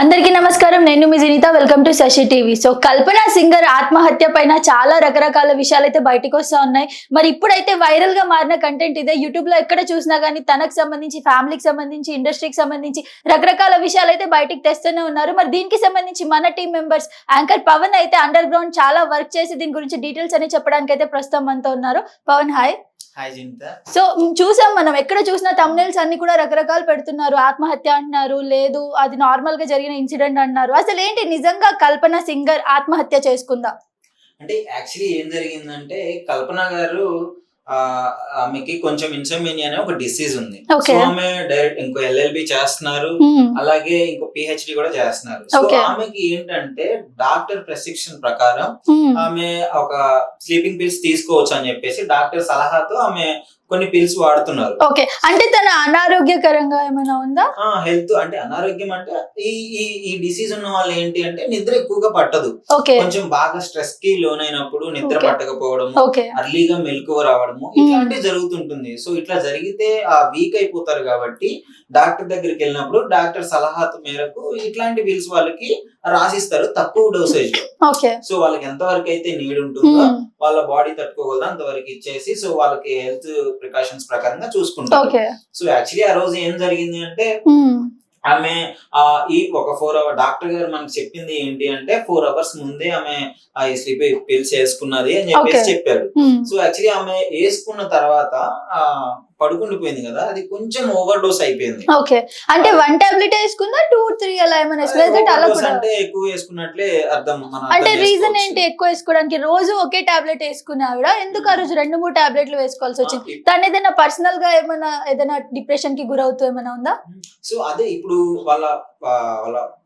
అందరికీ నమస్కారం. నేను మీ Jinitha. Welcome to Sasi TV. So Kalpana singer ఆత్మహత్య పైన చాలా రకరకాల విషయాలు అయితే బయటకు వస్తూ ఉన్నాయి. మరి ఇప్పుడైతే వైరల్ గా మారిన కంటెంట్ ఇదే. యూట్యూబ్ లో ఎక్కడ చూసినా కానీ తనకు సంబంధించి, ఫ్యామిలీకి సంబంధించి, ఇండస్ట్రీకి సంబంధించి రకరకాల విషయాలు అయితే బయటకు తెస్తూనే ఉన్నారు. మరి దీనికి సంబంధించి మన టీం మెంబర్స్ యాంకర్ పవన్ అయితే అండర్ గ్రౌండ్ చాలా వర్క్ చేసి దీని గురించి డీటెయిల్స్ అని చెప్పడానికి అయితే ప్రస్తుతం మనతో ఉన్నారు. పవన్, హాయ్. సో చూసాం, మనం ఎక్కడ చూసినా thumbnails అన్ని కూడా రకరకాలు పెడుతున్నారు. ఆత్మహత్య అంటున్నారు, లేదు అది నార్మల్ గా జరిగిన ఇన్సిడెంట్ అంటున్నారు. అసలు ఏంటి, నిజంగా కల్పన సింగర్ ఆత్మహత్య చేసుకుందా? అంటే యాక్చువల్లీ ఏం జరిగిందంటే, కల్పన గారు ఆమెకి కొంచెం ఇన్సోమేనియా అనే ఒక డిసీజ్ ఉంది. సో ఆమె డైరెక్ట్ ఇంకో LLB చేస్తున్నారు, అలాగే ఇంకో PhD కూడా చేస్తున్నారు. సో ఆమెకి ఏంటంటే డాక్టర్ ప్రిస్క్రిప్షన్ ప్రకారం ఆమె ఒక స్లీపింగ్ పిల్స్ తీసుకోవచ్చు అని చెప్పేసి డాక్టర్ సలహాతో ఆమె కొన్ని పిల్స్ వాడుతున్నారు. ఓకే, అంటే తన అనారోగ్యకరంగా ఏమైనా ఉందా? హెల్త్ అంటే అనారోగ్యం అంటే ఈ డిసీజ్ ఉన్న వాళ్ళు ఏంటి అంటే నిద్ర ఎక్కువగా పట్టదు. కొంచెం బాగా స్ట్రెస్ కి లోనైనప్పుడు నిద్ర పట్టకపోవడం, అర్లీగా మెలకువ రావడము ఇట్లాంటివి జరుగుతుంటుంది. సో ఇట్లా జరిగితే వీక్ అయిపోతారు కాబట్టి డాక్టర్ దగ్గరికి వెళ్ళినప్పుడు డాక్టర్ సలహాతో మేరకు ఇట్లాంటి పిల్స్ వాళ్ళకి రాసిస్తారు తక్కువ డోసేజ్ లో. సో వాళ్ళకి ఎంత వరకు అయితే నీడ్ ఉంటుందో వాళ్ళ బాడీ తట్టుకోగలదా అంతవరకు ఇచ్చేసి సో వాళ్ళకి హెల్త్ ప్రికాషన్స్ ప్రకారంగా చూసుకుంటారు. సో యాక్చువల్లీ ఆ రోజు ఏం జరిగింది అంటే, ఆమె ఈ ఒక 4 hours డాక్టర్ గారు మనకు చెప్పింది ఏంటి అంటే 4 hours ముందే ఆమె ఈ స్లీప్ పిల్స్ వేసుకున్నది అని చెప్పేసి చెప్పారు. సో యాక్చువల్లీ ఆమె వేసుకున్న తర్వాత పడుకుండిపోయింది కదా, అది కొంచెం ఓవర్ డోస్ అయిపోయింది. ఓకే, అంటే 1 టాబ్లెట్ వేసుకుందా, 2-3 అలా ఏమైనా అంటే ఎక్కువ వేసుకున్నట్లే అర్థం. అంటే రీజన్ ఏంటి ఎక్కువ వేసుకోవడానికి? రోజు ఒకే టాబ్లెట్ వేసుకునే ఆవిడ ఎందుకు ఆ రోజు 2-3 టాబ్లెట్లు వేసుకోవాల్సి వచ్చింది? తను ఏదైనా పర్సనల్ గా ఏదైనా డిప్రెషన్ కి గురవుతూ ఏమైనా ఉందా? సో అదే ఇప్పుడు వాళ్ళ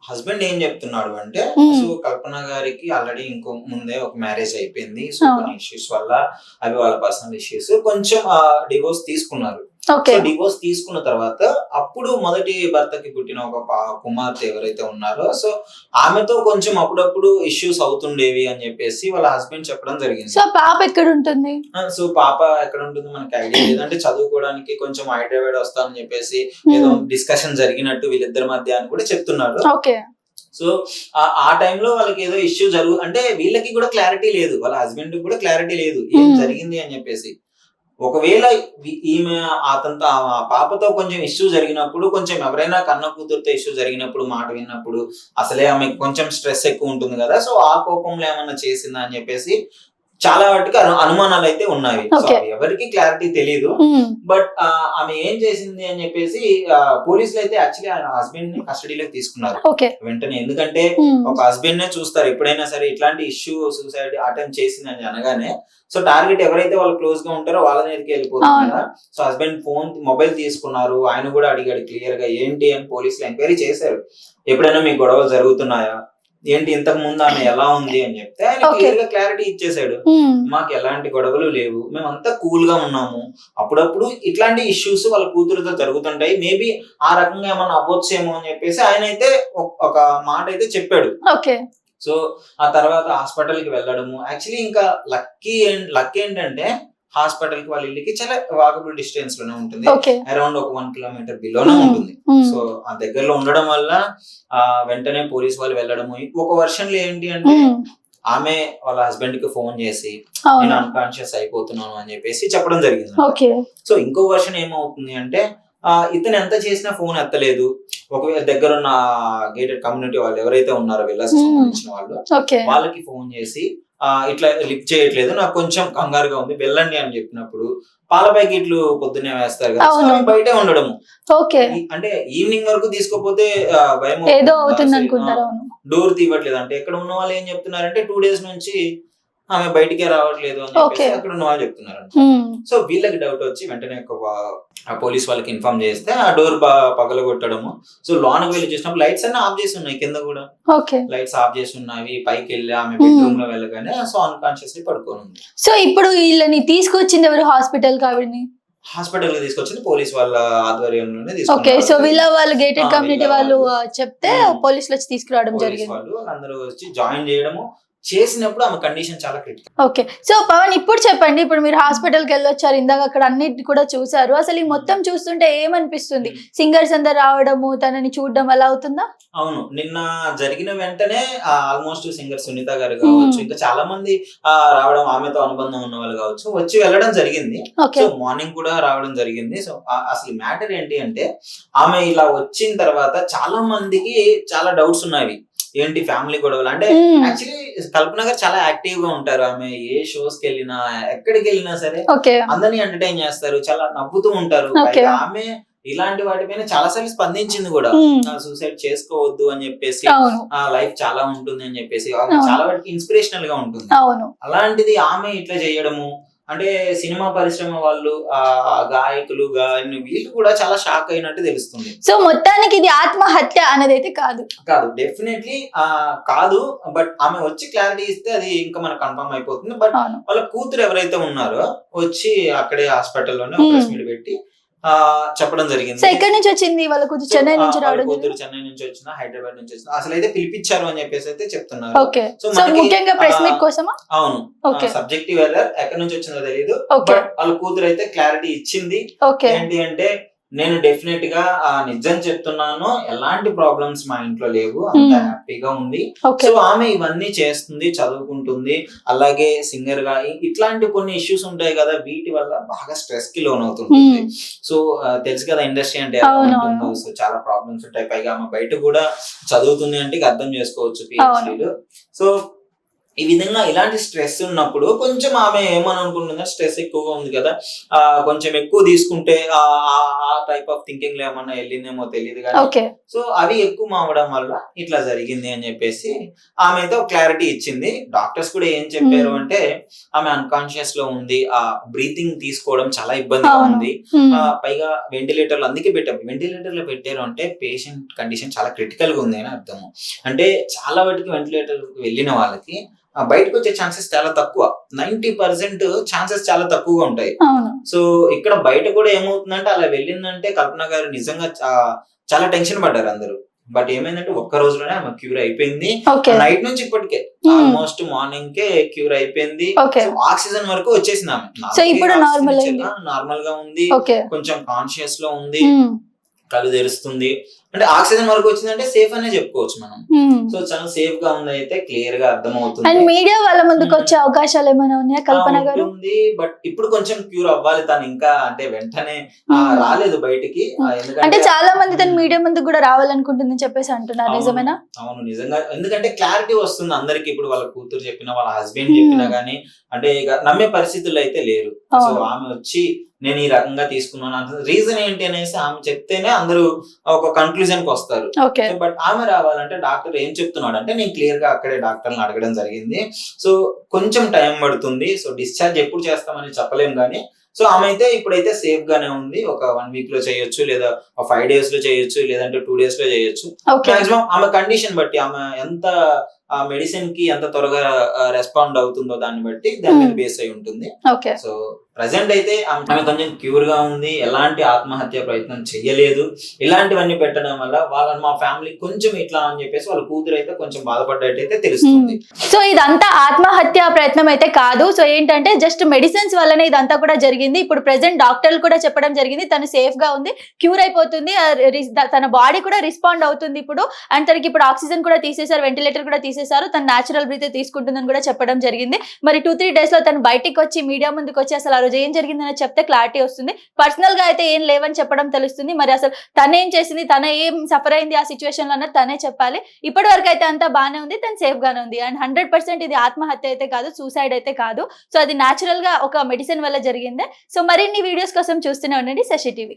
హస్బెండ్ ఏం చెప్తున్నాడు అంటే, సో కల్పన గారికి ఆల్రెడీ ఇంకో ముందే ఒక మ్యారేజ్ అయిపోయింది. సో కొన్ని ఇష్యూస్ వల్ల అవి వాళ్ళ పర్సనల్ ఇష్యూస్ కొంచెం డివోర్స్ తీసుకున్నారు. సో డివోర్స్ తీసుకున్న తర్వాత అప్పుడు మొదటి భర్తకి పుట్టిన ఒక కుమార్తె ఎవరైతే ఉన్నారో సో ఆమెతో కొంచెం అప్పుడప్పుడు ఇష్యూస్ అవుతుండేవి అని చెప్పేసి వాళ్ళ హస్బెండ్ చెప్పడం జరిగింది. సో పాప ఎక్కడ ఉంటుంది? సో పాప ఎక్కడ ఉంటుంది మనకి ఐడియా లేదంటే, చదువుకోవడానికి కొంచెం హైదరాబాద్ వస్తానని చెప్పేసి ఏదో డిస్కషన్ జరిగినట్టు వీళ్ళిద్దరి మధ్య అని కూడా చెప్తున్నారు. సో ఆ టైంలో వాళ్ళకి ఏదో ఇష్యూ అంటే వీళ్ళకి కూడా క్లారిటీ లేదు, వాళ్ళ హస్బెండ్ కూడా క్లారిటీ లేదు ఏం జరిగింది అని చెప్పేసి. ఒకవేళ ఈమె అతనితో పాపతో కొంచెం ఇష్యూ జరిగినప్పుడు, కొంచెం ఎవరైనా కన్న కూతురుతో ఇష్యూ జరిగినప్పుడు మాట విన్నప్పుడు అసలే ఆమె కొంచెం స్ట్రెస్ ఎక్కువ ఉంటుంది కదా, సో ఆ కోపంలో ఏమన్నా చేసిందా అని చెప్పేసి చాలా వాటికి అనుమానాలు అయితే ఉన్నాయి. సో ఎవరికి క్లారిటీ తెలియదు. బట్ ఆమె ఏం చేసింది అని చెప్పేసి పోలీసులు అయితే యాక్చువల్లీ ఆ హస్బెండ్ ని కస్టడీలోకి తీసుకున్నారు వెంటనే. ఎందుకంటే ఒక హస్బెండ్ నే చూస్తారు ఎప్పుడైనా సరే, ఇట్లాంటి ఇష్యూ సూసైడ్ అటెంప్ట్ చేసింది అని అనగానే సో టార్గెట్ ఎవరైతే వాళ్ళు క్లోజ్ గా ఉంటారో వాళ్ళ దగ్గరికి వెళ్ళిపోతుంది కదా. సో హస్బెండ్ మొబైల్ తీసుకున్నారు, ఆయన కూడా అడిగాడు క్లియర్ గా ఏంటి అని. పోలీసులు ఎంక్వైరీ చేశారు, ఎప్పుడైనా మీకు గొడవలు జరుగుతున్నాయా ఏంటి, ఇంతకు ముందు ఆమె ఎలా ఉంది అని చెప్తే ఆయన క్లియర్ గా క్లారిటీ ఇచ్చేసాడు, మాకు ఎలాంటి గొడవలు లేవు, మేమంతా కూల్ గా ఉన్నాము, అప్పుడప్పుడు ఇట్లాంటి ఇష్యూస్ వాళ్ళ కూతురుతో జరుగుతుంటాయి, మేబీ ఆ రకంగా ఏమన్నా అవ్వచ్చేమో అని చెప్పేసి ఆయన అయితే ఒక మాట అయితే చెప్పాడు. సో ఆ తర్వాత హాస్పిటల్ కి వెళ్ళడము, యాక్చువల్లీ ఇంకా లక్ ఏంటంటే హాస్పిటల్ కి వాళ్ళ ఇల్లుకి చాలా వాకబుల్ డిస్టెన్స్ లోనే ఉంటుంది, అరౌండ్ ఒక 1 kilometer బిలోనే ఉంటుంది. సో ఆ దగ్గరలో ఉండడం వల్ల వెంటనే పోలీస్ వాళ్ళు వెళ్ళడము. ఒక వర్షన్ లో ఏంటి అంటే, ఆమె వాళ్ళ హస్బెండ్ కి ఫోన్ చేసి నేను అన్కాన్షియస్ అయిపోతున్నాను అని చెప్పేసి చెప్పడం జరిగింది. సో ఇంకో వర్షన్ ఏమవుతుంది అంటే, ఇతను ఎంత చేసినా ఫోన్ ఎత్తలేదు. ఒకవేళ దగ్గర ఉన్న గేటెడ్ కమ్యూనిటీ వాళ్ళు ఎవరైతే ఉన్నారో విల్లాస్ సంబంధించిన వాళ్ళు, వాళ్ళకి ఫోన్ చేసి ఇట్లా లిఫ్ట్ చేయట్లేదు, నాకు కొంచెం కంగారుగా ఉంది వెళ్ళండి అని చెప్పినప్పుడు పాల ప్యాకెట్లు పొద్దున్నే వేస్తారు కదా, సో బయటే ఉండడము. అంటే ఈవినింగ్ వరకు తీసుకోపోతే భయం, డోర్ తీయట్లేదు అంటే. ఎక్కడ ఉన్న వాళ్ళు ఏం చెప్తున్నారంటే 2 days నుంచి ఆమె బయటికే రావట్లేదు అని చెప్పేసి అక్కడ ఉన్న వాళ్ళు చెప్తున్నారు. సో వీళ్ళకి డౌట్ వచ్చి వెంటనే పోలీస్ వాళ్ళకి ఇన్ఫార్మ్ చేస్తే ఆ డోర్ పగలగొట్టడము. సో లోనకి వెళ్ళి చూసినప్పుడు లైట్స్ అన్ని ఆఫ్ చేసి ఉన్నాయి, కింద కూడా లైట్స్ ఆఫ్ చేసి ఉన్నాయి. పైకి వెళ్ళి ఆమె బెడ్రూమ్ లో వెళ్ళగానే సో అన్కాన్షియస్లీ పడుకొని ఉంది. సో ఇప్పుడు వీళ్ళని తీసుకొచ్చింది ఎవరు హాస్పిటల్? హాస్పిటల్ కి తీసుకొచ్చింది పోలీస్ వాళ్ళ ఆధ్వర్యంలోనే తీసుకొచ్చారు. సో వీళ్ళ వాళ్ళు గేటెడ్ కమ్యూనిటీ వాళ్ళు చెప్తే పోలీసులు వచ్చి తీసుకురావడం జరిగింది. వాళ్ళు అందరూ వచ్చి జాయిన్ చేయడము, చేసినప్పుడు ఆమె కండిషన్ చాలా క్రిటికల్. ఓకే. సో పవన్ ఇప్పుడు చెప్పండి, ఇప్పుడు మీరు హాస్పిటల్కి వెళ్ళొచ్చారు, ఇందాక అక్కడ అన్నిటి కూడా చూసారు, అసలు ఈ మొత్తం చూస్తుంటే ఏమనిపిస్తుంది? సింగర్స్ అందరు రావడము, తనని చూడడం అలా అవుతుందా? అవును, నిన్న జరిగిన వెంటనే ఆల్మోస్ట్ సింగర్ సునీత గారు కావచ్చు, ఇంకా చాలా మంది రావడం, ఆమెతో అనుబంధం ఉన్న వాళ్ళు కావచ్చు, వచ్చి వెళ్ళడం జరిగింది. సో మార్నింగ్ కూడా రావడం జరిగింది. సో అసలు మ్యాటర్ ఏంటి అంటే, ఆమె ఇలా వచ్చిన తర్వాత చాలా మందికి చాలా డౌట్స్ ఉన్నాయి. ఏంటి ఫ్యామిలీ గొడవలు అంటే, యాక్చువల్లీ కల్పన గారు చాలా యాక్టివ్ గా ఉంటారు. ఆమె ఏ షోస్ కి వెళ్ళినా, ఎక్కడికి వెళ్ళినా సరే అందరినీ ఎంటర్టైన్ చేస్తారు, చాలా నవ్వుతూ ఉంటారు. ఆమె ఇలాంటి వాటిపైన చాలా సార్లు స్పందించింది కూడా, సూసైడ్ చేసుకోవద్దు అని చెప్పేసి, లైఫ్ చాలా ఉంటుంది అని చెప్పేసి, చాలా వాటికి ఇన్స్పిరేషనల్ గా ఉంటుంది. అలాంటిది ఆమె ఇట్లా చేయడము అంటే, సినిమా పరిశ్రమ వాళ్ళు, గాయకులు వీళ్ళు కూడా చాలా షాక్ అయినట్టు తెలుస్తుంది. సో మొత్తానికి ఇది ఆత్మహత్య అనేది అయితే కాదు, డెఫినెట్లీ కాదు. బట్ ఆమె వచ్చి క్లారిటీ ఇస్తే అది ఇంకా మనకు కన్ఫర్మ్ అయిపోతుంది. బట్ వాళ్ళ కూతురు ఎవరైతే ఉన్నారో వచ్చి అక్కడే హాస్పిటల్లోనే ప్రెస్ మీట్ పెట్టి చెప్పడం జరిగింది. సో ఎక్కడి నుంచి వచ్చింది వాళ్ళ కూతురు? చెన్నై నుంచి రావడం. కూతురు చెన్నై నుంచి వచ్చిన, హైదరాబాద్ నుంచి వచ్చిన, అసలు అయితే పిలిపించారు అని చెప్పేసి అయితే చెప్తున్నారు. సో ముఖ్యంగా ప్రెస్ మీట్ కోసమా? అవును, సబ్జెక్టివ్ ఎర్రర్ ఎక్కడి నుంచి వచ్చిందో తెలియదు. బట్ వాళ్ళ కూతురు అయితే క్లారిటీ ఇచ్చింది. ఏంటి అంటే, నేను డెఫినెట్ గా నిజం చెప్తున్నాను, ఎలాంటి ప్రాబ్లమ్స్ మా ఇంట్లో లేవు, అంత హ్యాపీగా ఉంది. సో ఆమె ఇవన్నీ చేస్తుంది, చదువుకుంటుంది, అలాగే సింగర్ గా ఇట్లాంటి కొన్ని ఇష్యూస్ ఉంటాయి కదా, వీటి వల్ల బాగా స్ట్రెస్ కి లోన్ అవుతుంది. సో తెలుసు కదా ఇండస్ట్రీ అంటే ఎలా ఉంటుందో. సో చాలా ప్రాబ్లమ్స్ ఉంటాయి. పైగా ఆమె బయట కూడా చదువుతుంది అంటే అర్థం చేసుకోవచ్చు, పిహెచ్డీలు. సో ఈ విధంగా ఇలాంటి స్ట్రెస్ ఉన్నప్పుడు కొంచెం ఆమె ఏమని అనుకుంటుందో, స్ట్రెస్ ఎక్కువగా ఉంది కదా, కొంచెం ఎక్కువ తీసుకుంటే ఆ టైప్ ఆఫ్ థింకింగ్ లో ఏమన్నా వెళ్ళిందేమో తెలియదు కానీ, సో అవి ఎక్కువ అవడం వల్ల ఇట్లా జరిగింది అని చెప్పేసి ఆమె అయితే క్లారిటీ ఇచ్చింది. డాక్టర్స్ కూడా ఏం చెప్పారు అంటే, ఆమె అన్కాన్షియస్ లో ఉంది, ఆ బ్రీతింగ్ తీసుకోవడం చాలా ఇబ్బందిగా ఉంది, పైగా వెంటిలేటర్లు అందుకే పెట్టాము. వెంటిలేటర్ లో పెట్టారు అంటే పేషెంట్ కండిషన్ చాలా క్రిటికల్ గా ఉంది అని అర్థము. అంటే చాలా వాటికి వెంటిలేటర్ వెళ్ళిన వాళ్ళకి బయటకు వచ్చే ఛాన్సెస్ చాలా తక్కువ, 90% ఛాన్సెస్ చాలా తక్కువగా ఉంటాయి. సో ఇక్కడ బయట కూడా ఏమవుతుందంటే, అలా వెళ్ళిందంటే కల్పన గారు నిజంగా చాలా టెన్షన్ పడ్డారు అందరూ. బట్ ఏమైందంటే ఒక్క రోజులోనే ఆమె క్యూర్ అయిపోయింది. నైట్ నుంచి ఇప్పటికే ఆల్మోస్ట్ మార్నింగ్ కే క్యూర్ అయిపోయింది. ఆక్సిజన్ వరకు వచ్చేసింది ఆమె. నార్మల్ గా ఉంది, కొంచెం కాన్షియస్ లో ఉంది, కళ్ళు తెరుస్తుంది. అంటే ఆక్సిజన్ వరకు వచ్చిందంటే సేఫ్ అనే చెప్పుకోవచ్చు మనం. సో చాలా సేఫ్ గా ఉంది, అయితే క్లియర్ గా అర్థం అవుతుంది. అండ్ మీడియా వాళ్ళ ముందుకు వచ్చే అవకాశాలు ఏమైనా ఉన్నాయా కల్పన గారు? ఉంది, బట్ ఇప్పుడు కొంచెం క్యూర్ అవ్వాలి తను. ఇంకా అంటే వెంటనే రాలేదు బయటికి, అంటే చాలా మంది తను మీడియా ముందుకు కూడా రావాలనుకుంటుందని చెప్పేసి అంటున్నారు, నిజమేనా? అవును, నిజంగా. ఎందుకంటే క్లారిటీ వస్తుంది అందరికి. ఇప్పుడు వాళ్ళ కూతురు చెప్పినా, వాళ్ళ హస్బెండ్ చెప్పినా గానీ, అంటే ఇక నమ్మే పరిస్థితుల్లో అయితే లేరు. సో ఆమె వచ్చి నేను ఈ రకంగా తీసుకున్నాను, రీజన్ ఏంటి అనేసి ఆమె చెప్తేనే అందరూ ఒక కన్క్లూజన్ కి వస్తారు. బట్ ఆమె రావాలంటే డాక్టర్ ఏం చెప్తున్నాడు అంటే, నేను క్లియర్ గా అక్కడే డాక్టర్ని అడగడం జరిగింది. సో కొంచెం టైం పడుతుంది, సో డిశ్చార్జ్ ఎప్పుడు చేస్తామని చెప్పలేం కానీ, సో ఆమె అయితే ఇప్పుడైతే సేఫ్ గానే ఉంది. ఒక 1 వీక్ లో చేయొచ్చు, లేదా 5 days లో చేయొచ్చు, లేదంటే 2 days లో చేయొచ్చు. మాక్సిమం ఆమె కండిషన్ బట్టి, ఆమె ఎంత మెడిసిన్ కి ఎంత త్వరగా రెస్పాండ్ అవుతుందో దాన్ని బట్టి దాని మీద బేస్ అయి ఉంటుంది. సో ప్రెసెంట్ అయితే ఆమె కొంచెం క్యూర్ గా ఉంది, ఎలాంటి ఆత్మహత్య ప్రయత్నం చెయ్యలేదు. ఇలాంటివన్నీ పెట్టడం వల్ల మా ఫ్యామిలీ కొంచెం ఇట్లా అని చెప్పేసి వాళ్ళ కూతురు అయితే కొంచెం బాధపడ్డట్టయితే తెలుస్తుంది. సో ఇదంతా ఆత్మహత్య ప్రయత్నం అయితే కాదు. సో ఏంటంటే జస్ట్ మెడిసిన్స్ వల్లనే ఇదంతా కూడా జరిగింది. ఇప్పుడు ప్రెసెంట్ డాక్టర్లు కూడా చెప్పడం జరిగింది, తను సేఫ్ గా ఉంది, క్యూర్ అయిపోతుంది, తన బాడీ కూడా రెస్పాండ్ అవుతుంది ఇప్పుడు. అండ్ తనకి ఇప్పుడు ఆక్సిజన్ కూడా తీసేశారు, వెంటిలేటర్ కూడా తీసేశారు, తను న్యాచురల్ బ్రీత్ తీసుకుంటుందని కూడా చెప్పడం జరిగింది. మరి 2-3 days లో తను బయటికి వచ్చి మీడియా ముందుకు వచ్చి అసలు ఏం జరిగిందని చెప్తే క్లారిటీ వస్తుంది. పర్సనల్ గా అయితే ఏం లేవని చెప్పడం తెలుస్తుంది. మరి అసలు తనేం చేసింది, తన ఏం సఫర్ అయింది ఆ సిచ్యువేషన్ లో అన్నది తనే చెప్పాలి. ఇప్పటి వరకు అయితే అంతా బాగానే ఉంది, తను సేఫ్ గానే ఉంది. అండ్ 100% ఇది ఆత్మహత్య అయితే కాదు, సూసైడ్ అయితే కాదు. సో అది న్యాచురల్ గా ఒక మెడిసిన్ వల్ల జరిగిందే. సో మరిన్ని వీడియోస్ కోసం చూస్తూనే ఉండండి శశి టీవీ.